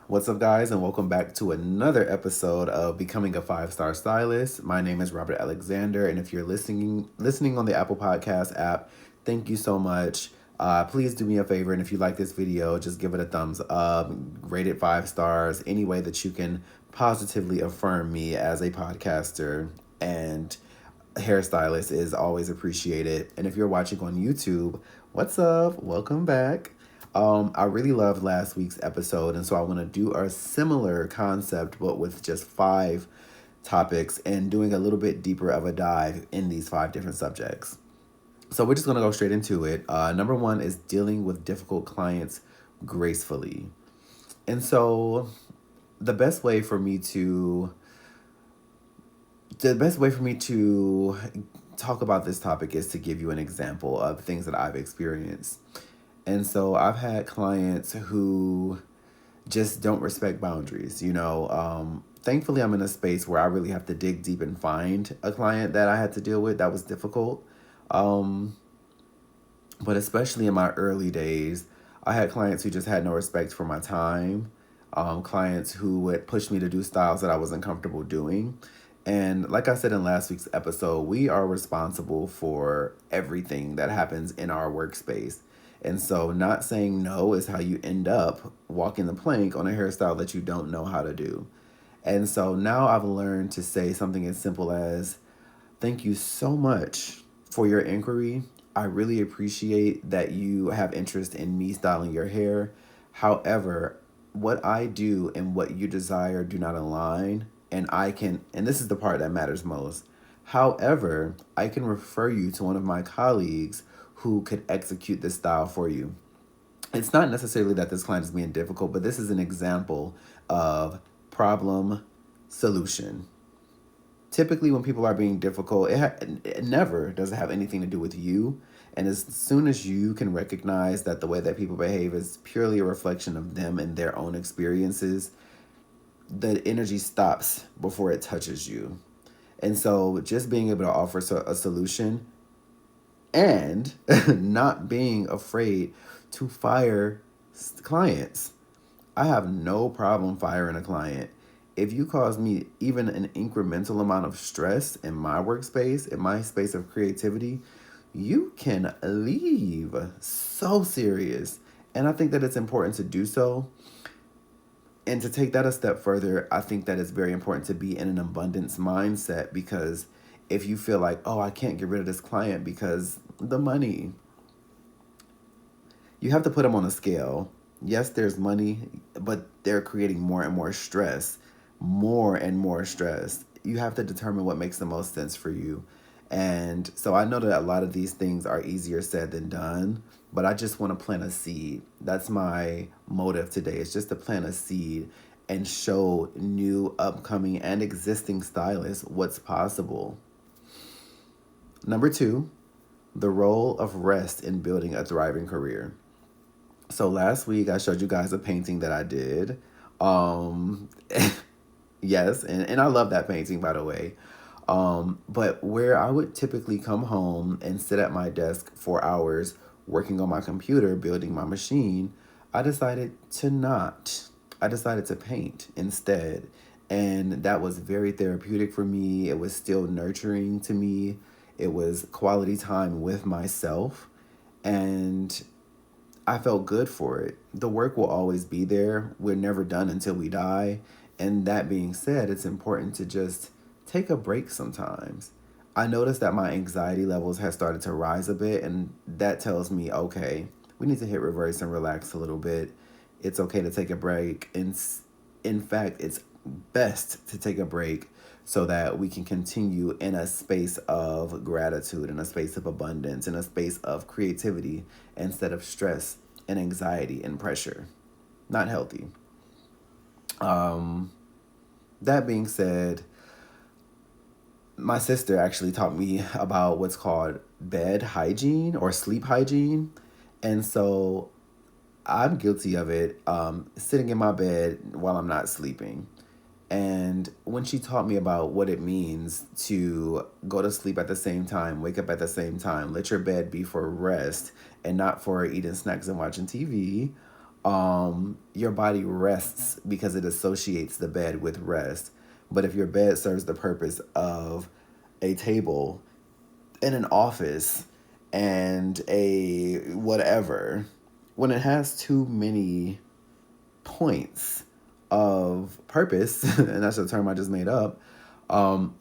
What's up, guys, and welcome back to another episode of Becoming a Five-Star Stylist. My name is Robert Alexander, and if you're listening on the Apple Podcast app, thank you so much. Please do me a favor, and if you like this video, just give it a thumbs up, rate it 5 stars, any way that you can positively affirm me as a podcaster and hairstylist is always appreciated. And if you're watching on YouTube, what's up? Welcome back. I really loved last week's episode, and so I want to do a similar concept, but with just 5 topics and doing a little bit deeper of a dive in these 5 different subjects. So we're just going to go straight into it. Number one is dealing with difficult clients gracefully. And so the best way for me to the best way for me to talk about this topic is to give you an example of things that I've experienced. And so I've had clients who just don't respect boundaries. Thankfully, I'm in a space where I really have to dig deep and find a client that I had to deal with that was difficult. Um, but especially in my early days, I had clients who just had no respect for my time, clients who would push me to do styles that I wasn't comfortable doing. And like I said in last week's episode, we are responsible for everything that happens in our workspace. And so, not saying no is how you end up walking the plank on a hairstyle that you don't know how to do. And so now I've learned to say something as simple as, thank you so much for your inquiry. I really appreciate that you have interest in me styling your hair. However, what I do and what you desire do not align. And this is the part that matters most. However, I can refer you to one of my colleagues who could execute this style for you. It's not necessarily that this client is being difficult, but this is an example of problem solution. Typically, when people are being difficult, it never does it have anything to do with you. And as soon as you can recognize that the way that people behave is purely a reflection of them and their own experiences, the energy stops before it touches you. And so just being able to offer a solution and not being afraid to fire clients. I have no problem firing a client. If you cause me even an incremental amount of stress in my workspace, in my space of creativity, you can leave. So serious. And I think that it's important to do so. And to take that a step further, I think that it's very important to be in an abundance mindset, because if you feel like, oh, I can't get rid of this client because the money, you have to put them on a scale. Yes, there's money, but they're creating more and more stress, more and more stress. You have to determine what makes the most sense for you. And so I know that a lot of these things are easier said than done, but I just want to plant a seed. That's my motive today. It's just to plant a seed and show new, upcoming, and existing stylists what's possible. Number two, the role of rest in building a thriving career. So last week I showed you guys a painting that I did. Um, yes, and I love that painting, by the way. But where I would typically come home and sit at my desk for hours working on my computer, building my machine, I decided to not. I decided to paint instead. And that was very therapeutic for me. It was still nurturing to me. It was quality time with myself. And I felt good for it. The work will always be there. We're never done until we die. And that being said, it's important to just take a break sometimes. I noticed that my anxiety levels have started to rise a bit, and that tells me, okay, we need to hit reverse and relax a little bit. It's okay to take a break. And in fact, it's best to take a break so that we can continue in a space of gratitude, in a space of abundance, in a space of creativity instead of stress and anxiety and pressure. Not healthy. Um, that being said, my sister actually taught me about what's called bed hygiene or sleep hygiene. And so I'm guilty of it, sitting in my bed while I'm not sleeping. And when she taught me about what it means to go to sleep at the same time, wake up at the same time, let your bed be for rest and not for eating snacks and watching TV, Your body rests because it associates the bed with rest. But if your bed serves the purpose of a table in an office and a whatever, when it has too many points of purpose, and that's the term I just made up,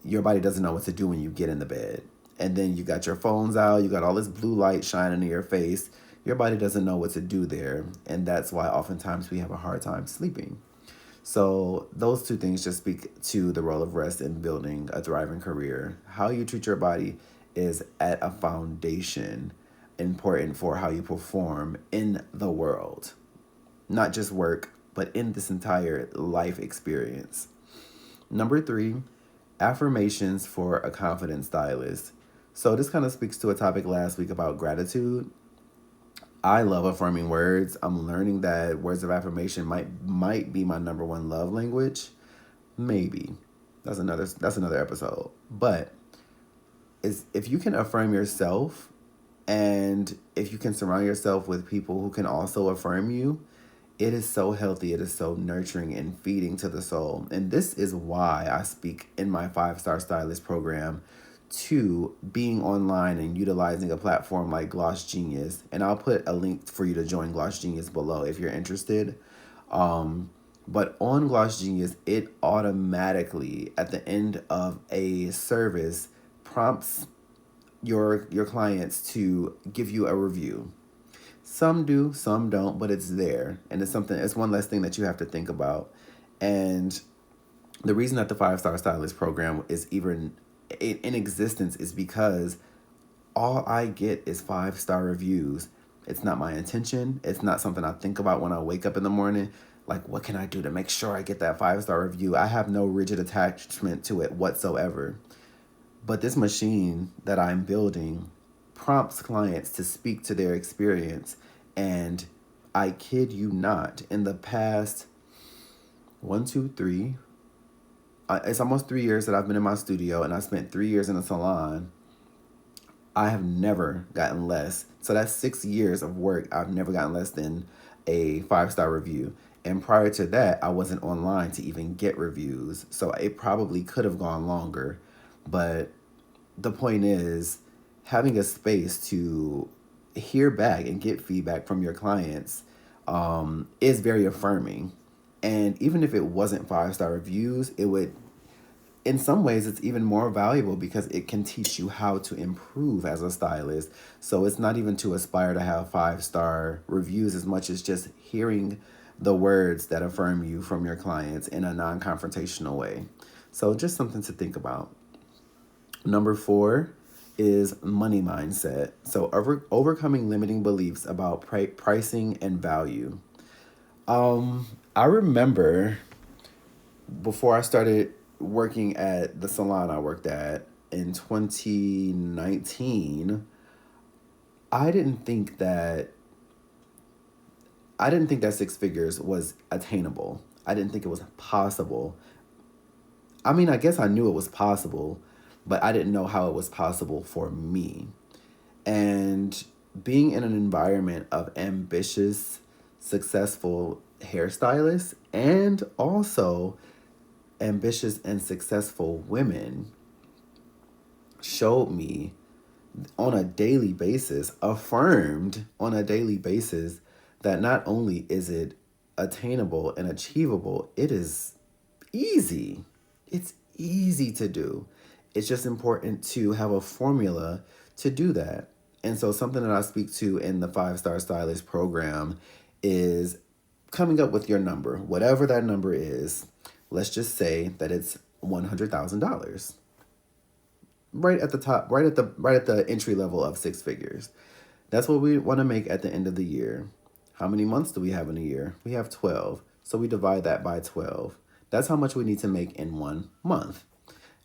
your body doesn't know what to do when you get in the bed. And then you got your phones out, you got all this blue light shining in your face. Your body doesn't know what to do there. And that's why oftentimes we have a hard time sleeping. So those two things just speak to the role of rest in building a thriving career. How you treat your body is at a foundation important for how you perform in the world. Not just work, but in this entire life experience. Number 3, affirmations for a confident stylist. So this kind of speaks to a topic last week about gratitude. I love affirming words. I'm learning that words of affirmation might be my number one love language. Maybe. That's another episode. But if you can affirm yourself, and if you can surround yourself with people who can also affirm you, it is so healthy. It is so nurturing and feeding to the soul. And this is why I speak in my 5-star stylist program to being online and utilizing a platform like GlossGenius. And I'll put a link for you to join GlossGenius below if you're interested. But on GlossGenius, it automatically, at the end of a service, prompts your clients to give you a review. Some do, some don't, but it's there. And it's one less thing that you have to think about. And the reason that the 5-star stylist program is even in existence is because all I get is 5-star reviews. It's not my intention. It's not something I think about when I wake up in the morning. Like, what can I do to make sure I get that 5-star review? I have no rigid attachment to it whatsoever. But this machine that I'm building prompts clients to speak to their experience. And I kid you not, in the past 1, 2, 3, it's almost 3 years that I've been in my studio, and I spent 3 years in a salon. I have never gotten less. So that's 6 years of work. I've never gotten less than a 5-star review. And prior to that, I wasn't online to even get reviews. So it probably could have gone longer. But the point is, having a space to hear back and get feedback from your clients is very affirming. And even if it wasn't 5-star reviews, it would, in some ways, it's even more valuable because it can teach you how to improve as a stylist. So it's not even to aspire to have 5-star reviews as much as just hearing the words that affirm you from your clients in a non-confrontational way. So just something to think about. Number 4 is money mindset. So overcoming limiting beliefs about pricing and value. I remember before I started working at the salon I worked at in 2019, I didn't think that 6 figures was attainable. I didn't think it was possible. I mean, I guess I knew it was possible, but I didn't know how it was possible for me. And being in an environment of ambitious, successful hairstylists and also ambitious and successful women showed me on a daily basis, affirmed on a daily basis, that not only is it attainable and achievable, it is easy. It's easy to do. It's just important to have a formula to do that. And so something that I speak to in the 5-star stylist program is coming up with your number, whatever that number is. Let's just say that it's $100,000. Right at the top, right at the entry level of 6 figures. That's what we want to make at the end of the year. How many months do we have in a year? We have 12. So we divide that by 12. That's how much we need to make in 1 month.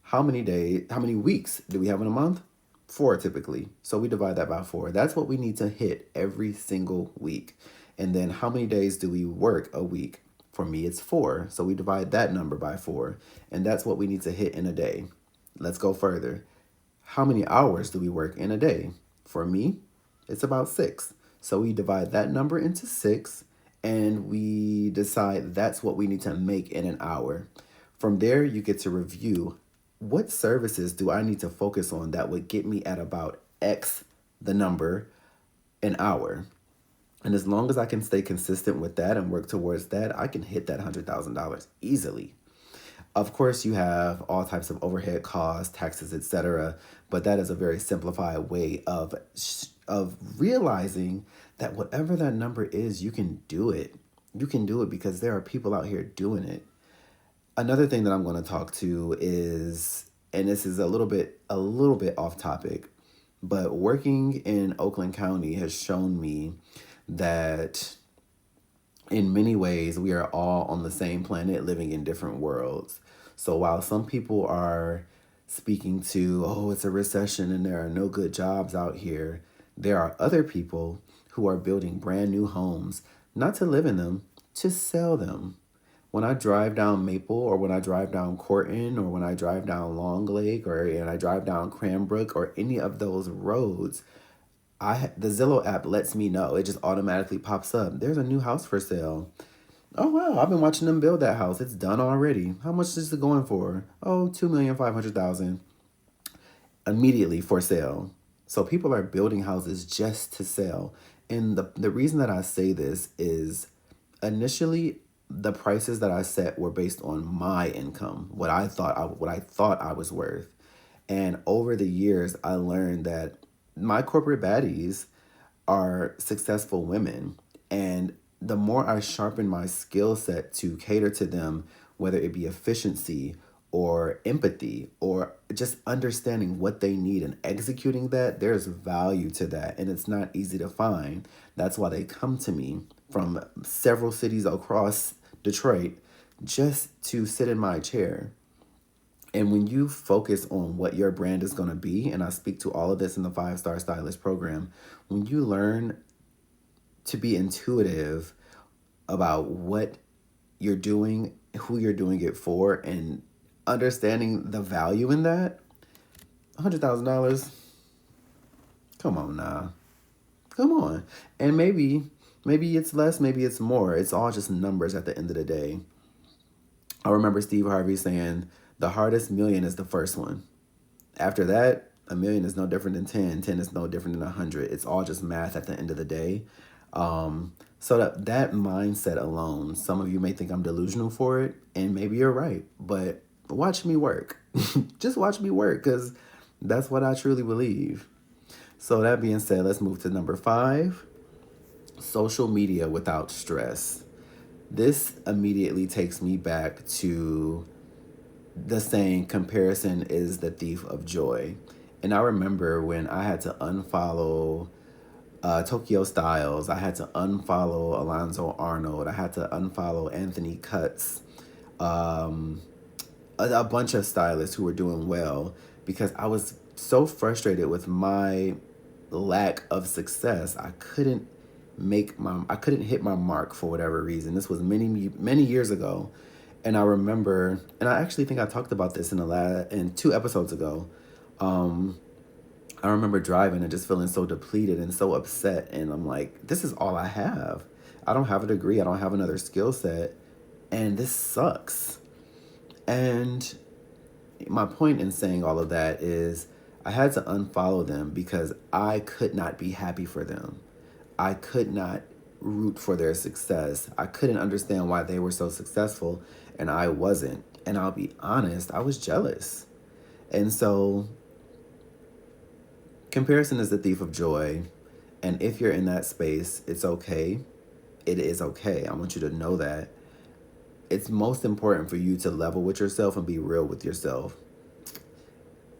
How many weeks do we have in a month? 4 typically. So we divide that by 4. That's what we need to hit every single week. And then how many days do we work a week? For me, it's 4. So we divide that number by 4. And that's what we need to hit in a day. Let's go further. How many hours do we work in a day? For me, it's about 6. So we divide that number into 6, and we decide that's what we need to make in an hour. From there, you get to review what services do I need to focus on that would get me at about X the number an hour. And as long as I can stay consistent with that and work towards that, I can hit that $100,000 easily. Of course, you have all types of overhead costs, taxes, etc. But that is a very simplified way of realizing that whatever that number is, you can do it. You can do it because there are people out here doing it. Another thing that I'm going to talk to is, and this is a little bit off topic, but working in Oakland County has shown me that in many ways, we are all on the same planet living in different worlds. So while some people are speaking to, oh, it's a recession and there are no good jobs out here, there are other people who are building brand new homes, not to live in them, to sell them. When I drive down Maple, or when I drive down Corton, or when I drive down Long Lake, or and I drive down Cranbrook, or any of those roads, the Zillow app lets me know. It just automatically pops up. There's a new house for sale. Oh wow, I've been watching them build that house. It's done already. How much is it going for? Oh, 2,500,000. Immediately for sale. So people are building houses just to sell. And the reason that I say this is initially the prices that I set were based on my income, what I thought I was worth. And over the years, I learned that my corporate baddies are successful women. And the more I sharpen my skill set to cater to them, whether it be efficiency or empathy or just understanding what they need and executing that, there's value to that. And it's not easy to find. That's why they come to me from several cities across Detroit just to sit in my chair. And when you focus on what your brand is going to be, and I speak to all of this in the 5-Star Stylist program, when you learn to be intuitive about what you're doing, who you're doing it for, and understanding the value in that, $100,000, come on now. Come on. And maybe it's less, maybe it's more. It's all just numbers at the end of the day. I remember Steve Harvey saying the hardest million is the first one. After that, a million is no different than 10. 10 is no different than 100. It's all just math at the end of the day. So that mindset alone, some of you may think I'm delusional for it, and maybe you're right, but watch me work. Just watch me work, because that's what I truly believe. So that being said, let's move to number 5, social media without stress. This immediately takes me back to the saying, comparison is the thief of joy. And I remember when I had to unfollow Tokyo Styles, I had to unfollow Alonzo Arnold, I had to unfollow Anthony Cutts, a bunch of stylists who were doing well, because I was so frustrated with my lack of success. I couldn't hit my mark for whatever reason. This was many years ago. And I remember, and I actually think I talked about this in 2 episodes ago. I remember driving and just feeling so depleted and so upset. And I'm like, this is all I have. I don't have a degree. I don't have another skill set. And this sucks. And my point in saying all of that is I had to unfollow them because I could not be happy for them. I could not root for their success. I couldn't understand why they were so successful and I wasn't. And I'll be honest, I was jealous. And so comparison is the thief of joy. And if you're in that space, it's okay. It is okay. I want you to know that. It's most important for you to level with yourself and be real with yourself.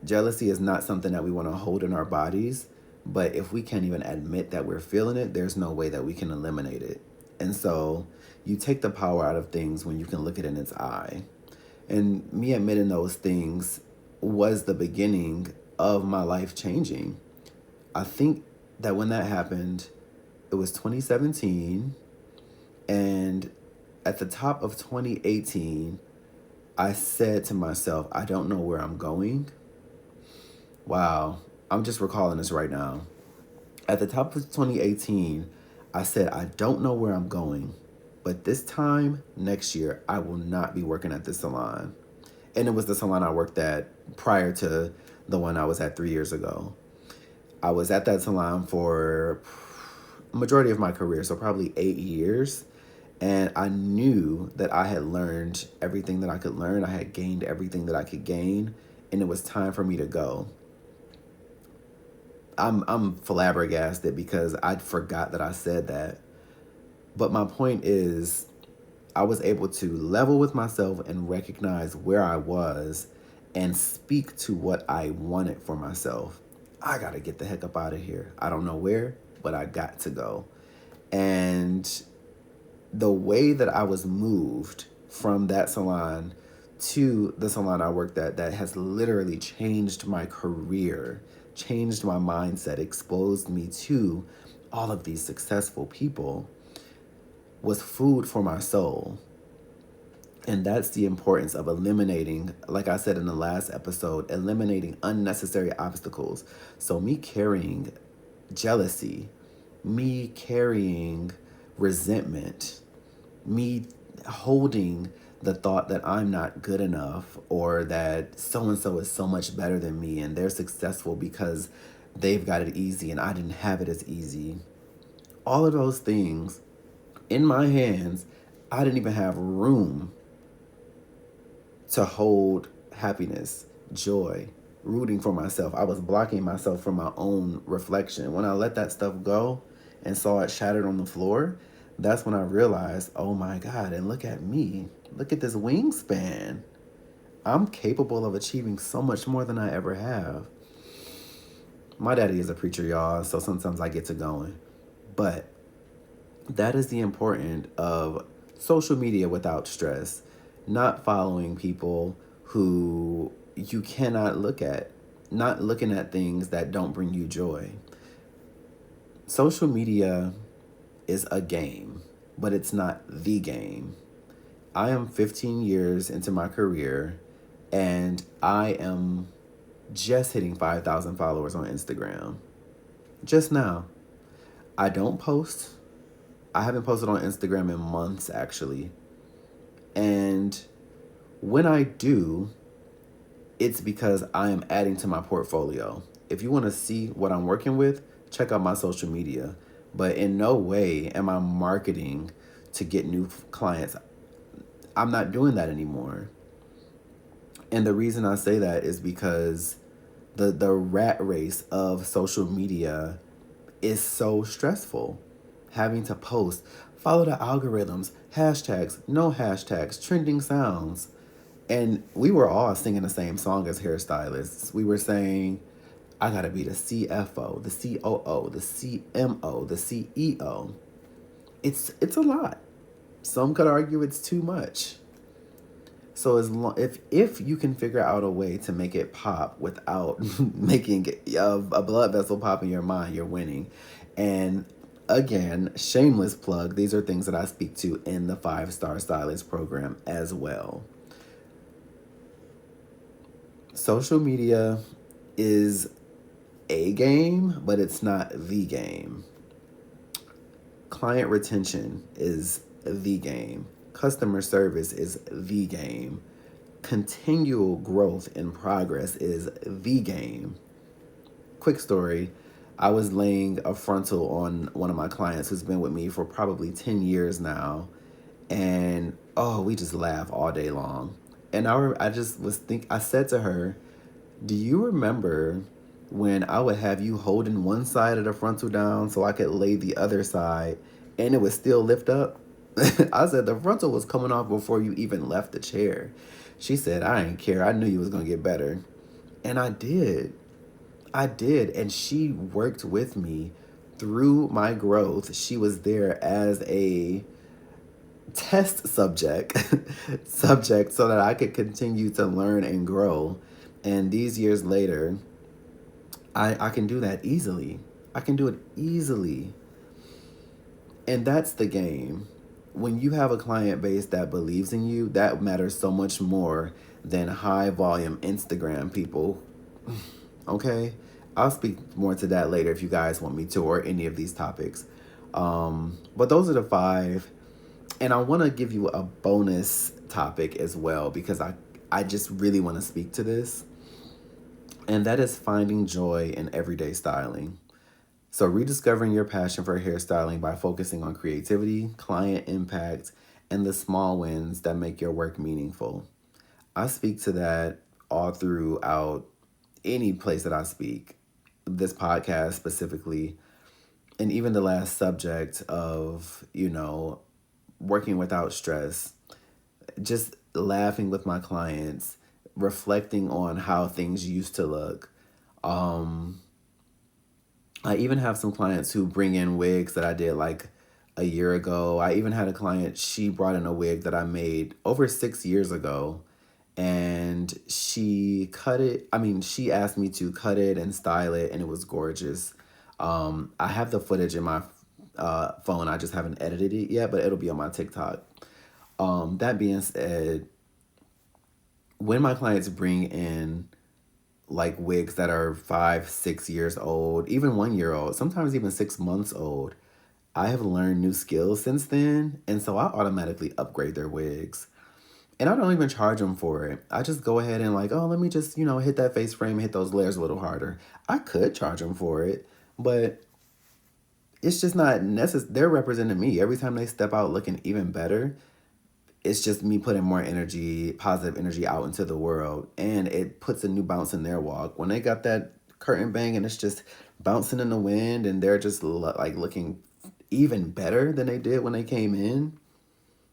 Jealousy is not something that we want to hold in our bodies, but if we can't even admit that we're feeling it, there's no way that we can eliminate it. And so you take the power out of things when you can look it in its eye. And me admitting those things was the beginning of my life changing. I think that when that happened, it was 2017. And at the top of 2018, I said to myself, I don't know where I'm going. Wow, I'm just recalling this right now. At the top of 2018, I said, I don't know where I'm going. But this time next year, I will not be working at this salon. And it was the salon I worked at prior to the one I was at 3 years ago. I was at that salon for majority of my career, so probably 8 years. And I knew that I had learned everything that I could learn. I had gained everything that I could gain, and it was time for me to go. I'm flabbergasted because I forgot that I said that. But my point is, I was able to level with myself and recognize where I was and speak to what I wanted for myself. I got to get the heck up out of here. I don't know where, but I got to go. And the way that I was moved from that salon to the salon I worked at, that has literally changed my career, changed my mindset, exposed me to all of these successful people, was food for my soul. And that's the importance of eliminating, like I said in the last episode, eliminating unnecessary obstacles. So me carrying jealousy, me carrying resentment, me holding the thought that I'm not good enough, or that so-and-so is so much better than me and they're successful because they've got it easy and I didn't have it as easy. All of those things in my hands, I didn't even have room to hold happiness, joy, rooting for myself. I was blocking myself from my own reflection. When I let that stuff go and saw it shattered on the floor, that's when I realized, oh my God, and look at me. Look at this wingspan. I'm capable of achieving so much more than I ever have. My daddy is a preacher, y'all, so sometimes I get to going. But that is the importance of social media without stress. Not following people who you cannot look at. Not looking at things that don't bring you joy. Social media is a game, but it's not the game. I am 15 years into my career, and I am just hitting 5,000 followers on Instagram. Just now. I don't post. I haven't posted on Instagram in months, actually. And when I do, it's because I am adding to my portfolio. If you want to see what I'm working with, check out my social media. But in no way am I marketing to get new clients. I'm not doing that anymore. And the reason I say that is because the rat race of social media is so stressful. Having to post, follow the algorithms, hashtags, no hashtags, trending sounds. And we were all singing the same song as hairstylists. We were saying, I gotta be the CFO, the COO, the CMO, the CEO. It's a lot. Some could argue it's too much. So if you can figure out a way to make it pop without making a blood vessel pop in your mind, you're winning. And again, shameless plug, these are things that I speak to in the 5-Star Stylist program as well. Social media is a game, but it's not the game. Client retention is the game. Customer service is the game. Continual growth and progress is the game. Quick story. I was laying a frontal on one of my clients who's been with me for probably 10 years now. And, we just laugh all day long. And I said to her, do you remember when I would have you holding one side of the frontal down so I could lay the other side and it would still lift up? I said, the frontal was coming off before you even left the chair. She said, I didn't care. I knew you was going to get better. And I did. And she worked with me through my growth. She was there as a test subject so that I could continue to learn and grow. And these years later, I can do that easily. I can do it easily. And that's the game. When you have a client base that believes in you, that matters so much more than high volume Instagram people. Okay? I'll speak more to that later if you guys want me to, or any of these topics. But those are the 5 And I want to give you a bonus topic as well because I just really want to speak to this, and that is finding joy in everyday styling. So, rediscovering your passion for hairstyling by focusing on creativity, client impact, and the small wins that make your work meaningful. I speak to that all throughout any place that I speak, this podcast specifically, and even the last subject of, working without stress, just laughing with my clients, reflecting on how things used to look. Um, I even have some clients who bring in wigs that I did like a year ago. I even had a client, she brought in a wig that I made over 6 years ago. And she cut it. I mean, she asked me to cut it and style it, and it was gorgeous. I have the footage in my phone. I just haven't edited it yet, but it'll be on my TikTok. That being said, when my clients bring in like wigs that are 5, 6 years old, even 1 year old, sometimes even 6 months old, I have learned new skills since then. And so I automatically upgrade their wigs. And I don't even charge them for it. I just go ahead and like, oh, let me just, hit that face frame, hit those layers a little harder. I could charge them for it, but it's just not necessary. They're representing me. Every time they step out looking even better, it's just me putting more energy, positive energy out into the world. And it puts a new bounce in their walk. When they got that curtain bang and it's just bouncing in the wind and they're just like looking even better than they did when they came in,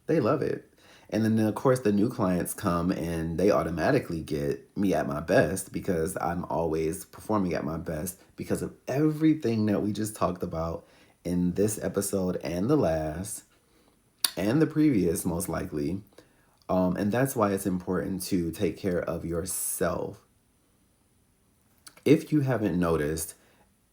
they love it. And then, of course, the new clients come and they automatically get me at my best because I'm always performing at my best because of everything that we just talked about in this episode and the last and the previous, most likely. And that's why it's important to take care of yourself. If you haven't noticed,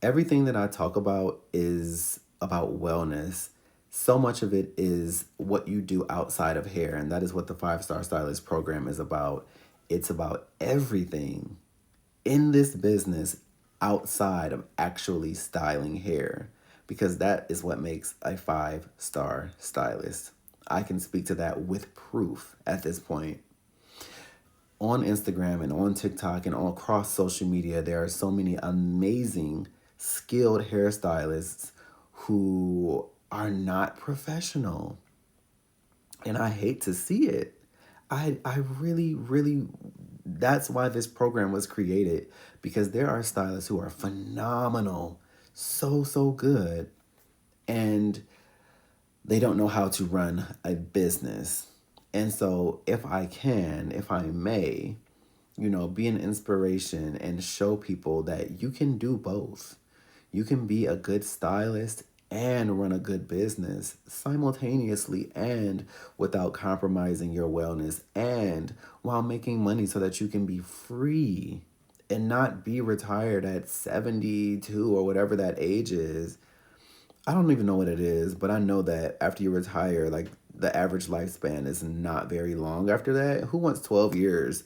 everything that I talk about is about wellness. So much of it is what you do outside of hair, and that is what the 5-Star Stylist program is about. It's about everything in this business outside of actually styling hair, because that is what makes a 5-star stylist. I can speak to that with proof at this point. On Instagram and on TikTok and all across social media, there are so many amazing, skilled hairstylists who are not professional. And I hate to see it. I really, really, that's why this program was created, because there are stylists who are phenomenal, so, so good, and they don't know how to run a business. And so if I may, be an inspiration and show people that you can do both. You can be a good stylist and run a good business simultaneously and without compromising your wellness and while making money so that you can be free and not be retired at 72 or whatever that age is. I don't even know what it is, but I know that after you retire, like the average lifespan is not very long after that. Who wants 12 years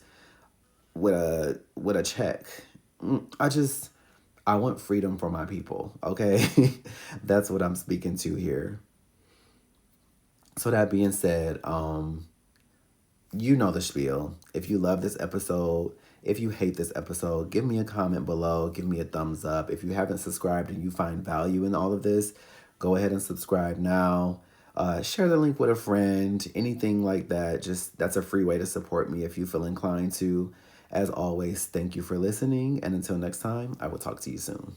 with a check? I just I want freedom for my people, okay? That's what I'm speaking to here. So that being said, you know the spiel. If you love this episode, if you hate this episode, give me a comment below, give me a thumbs up. If you haven't subscribed and you find value in all of this, go ahead and subscribe now. Share the link with a friend, anything like that. Just that's a free way to support me if you feel inclined to. As always, thank you for listening, and until next time, I will talk to you soon.